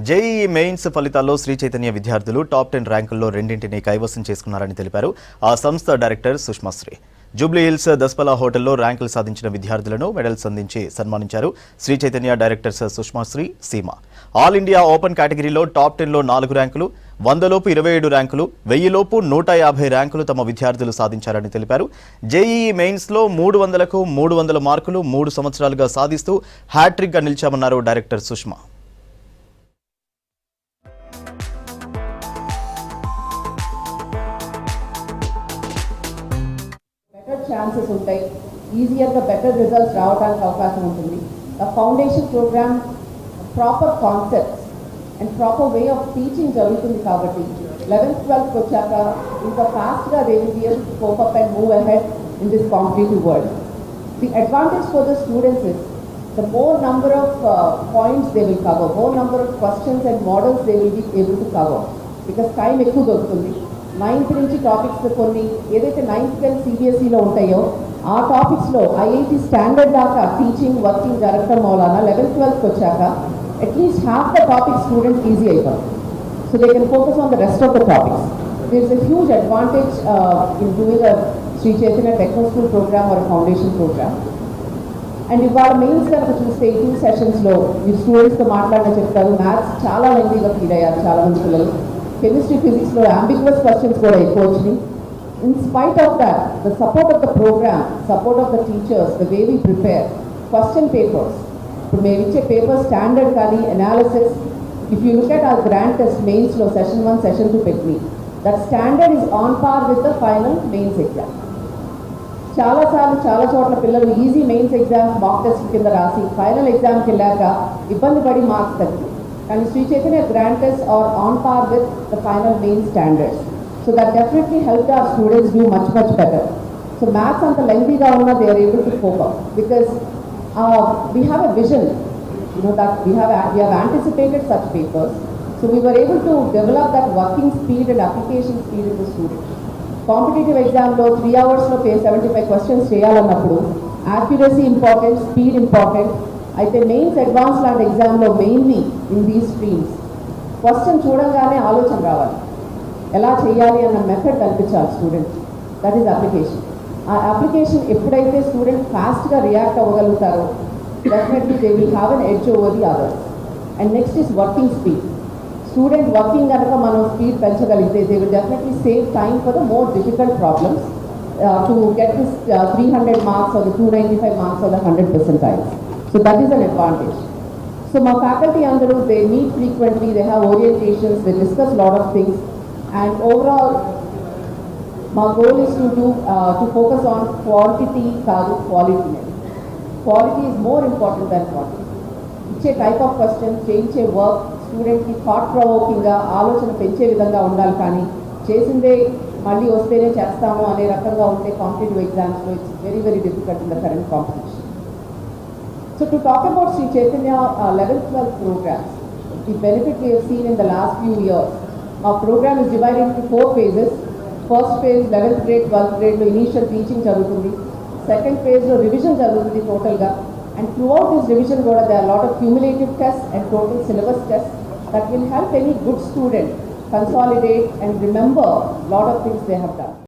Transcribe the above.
JEE mains ఫలితాల్లో శ్రీ చైతన్య విద్యార్థులు top 10 ర్యాంకుల్లో రెండింటిని కైవసం చేసుకున్నారని తెలిపారు ఆ సంస్థ డైరెక్టర్ సుష్మాశ్రీ. జూబ్లీ హిల్స్ దస్పలా హోటల్లో ర్యాంకులు సాధించిన విద్యార్థులను మెడల్స్ అందించి సన్మానించారు శ్రీ చైతన్య డైరెక్టర్స్ సుష్మాశ్రీ, సీమ. ఆల్ ఇండియా ఓపెన్ కేటగిరీలో టాప్ 10లో 4 ర్యాంకులు, 100లోపు 27 ర్యాంకులు, 1000లోపు 150 ర్యాంకులు తమ విద్యార్థులు సాధించారని తెలిపారు. జేఈఈ మెయిన్స్లో 300కు 300 మార్కులు 3 సంవత్సరాలుగా సాధిస్తూ హ్యాట్రిక్గా నిలిచామన్నారు డైరెక్టర్ సుష్మా. chances ఉంటాయి, ఈజీగా బెటర్ రిజల్ట్స్ రావడానికి అవకాశం ఉంటుంది. The foundation program proper concepts and proper way of teaching జరుగుతుంది కాబట్టి 11th 12th వచ్చాక ఇంకా ఫాస్ట్గా they will be able to cope up and move ahead in this competitive world. The advantage for the students is the more number of points they will cover, more number of questions and models they will be able to cover, because time ఎక్కువ దొరుకుతుంది. 9th నుంచి topics కొన్ని ఏదైతే 9th 10th సిబిఎస్ఈలో ఉంటాయో ఆ టాపిక్స్లో IIT standard దాకా టీచింగ్ వర్కింగ్ జరగడం వలన 11th 12th వచ్చాక at least half the topic students easy అయిపోతుంది. So they can focus on the rest of the topics. There is a huge advantage in doing a Shri Chaitanya techno school programme or foundation programme. And ఇవాళ mains కనుక చూస్తే 2 సెషన్స్లో మీరు స్టూడెంట్స్తో మాట్లాడిన చెప్తారు, maths చాలా లెంతీగా feel అయ్యారు చాలా మంది పిల్లలు. కెమిస్ట్రీ ఫిజిక్స్లో అంబిగ్యువస్ క్వశ్చన్స్ కూడా ఎక్కువ వచ్చినాయి. In spite of that, the support of the programme, support of the teachers, the way we prepare question papers, ఇప్పుడు మేము ఇచ్చే పేపర్ స్టాండర్డ్ కానీ analysis, if you look at our grand test మెయిన్స్లో session 1 session 2 పెట్టి that standard is on par with the final mains exam. చాలాసార్లు చాలా చోట్ల పిల్లలు easy mains exams mock test కింద రాసి ఫైనల్ ఎగ్జామ్కి వెళ్ళాక ఇబ్బంది పడి మార్క్స్ తగ్గి, కానీ Sri Chaitanya grand test are on par with the final main standards. So that definitely help our students do much better. So maths అంత లెంతీగా ఉన్నా they are able to cope up because we have a vision, that we have anticipated such papers. So we were able to develop that working speed and application speed in the students. Competitive ఎగ్జామ్లో 3 అవర్స్లో 75 questions చేయాలన్నప్పుడు accuracy important, speed important. అయితే mains advance లాంటి ఎగ్జామ్లో mainly in these streams question చూడంగానే ఆలోచన రావాలి, ఎలా చేయాలి అన్న మెథడ్ కల్పించాలి స్టూడెంట్స్. That is application. ఆ అప్లికేషన్ ఎప్పుడైతే స్టూడెంట్ ఫాస్ట్గా రియాక్ట్ అవ్వగలుగుతారో definitely they will have an edge over the others. And next is working speed. Student working కనుక మనం స్పీడ్ పెంచగలిగితే they will definitely save time for the more difficult problems to get this 300 marks or 295 marks or 100 percentiles. So that is an advantage. So my faculty అందరూ they meet frequently, they have orientations, they discuss a lot of things, and overall my goal is to focus on quantity కాదు quality. Quality is more important than quantity. ఇచ్చే type of question, చేయించే work స్టూడెంట్కి thought ప్రొవోకింగ్గా ఆలోచన పెంచే విధంగా ఉండాలి, కానీ చేసిందే మళ్ళీ వస్తేనే చేస్తాము అనే రకంగా ఉంటే కాంపిటేటివ్ ఎగ్జామ్స్లో it's very very difficult in the current competition. So to talk about Sri Chaitanya 11th 12th programs, the benefit we have seen in the last few years, our program is divided into 4 phases. First phase 11th grade 12th grade lo initial teaching jarugutundi. Second phase lo revision jarugutundi total ga, and throughout this revision there are a lot of cumulative tests and total syllabus tests that will help any good student consolidate and remember a lot of things they have done.